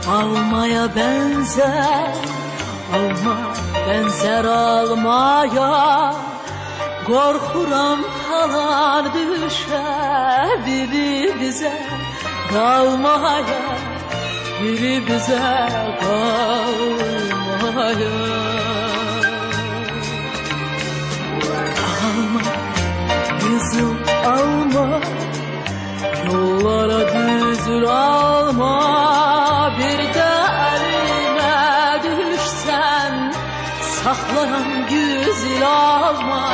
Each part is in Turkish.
Almaya benzer, alma benzer almaya. Korkuram kalan düşer biri bize kalmaya, biri bize kalmaya. Alma kızım alma, yollara düzül alma. Bir de elime düşsen saklanan güzül alma,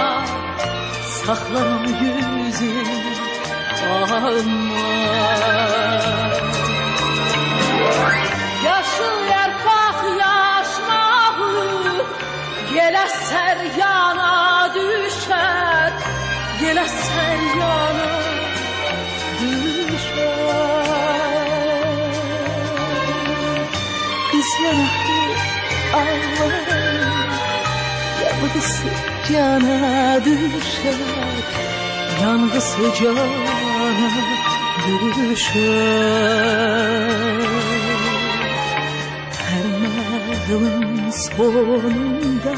saklanan güzül alma. Yaşıl yarpaq yaşmağı geleser yana düşer, geleser yana düşer. Kız yanaklı ağlar, yangısı cana düşer, yangısı cana düşer. Her nağılın sonunda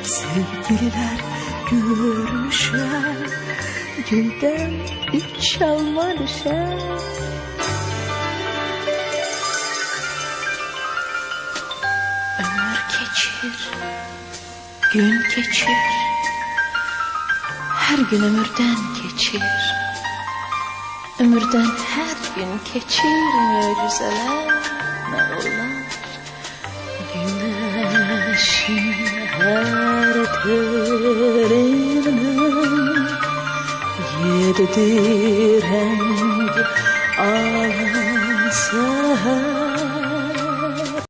sevgililer görüşer, gülden bir çalma düşer. Ömür geçir, gün geçir, her gün ömürden geçir. Ömürden her gün geçir mucizeler, nağıllar. Güneşin her terinin yedi renk alan seher.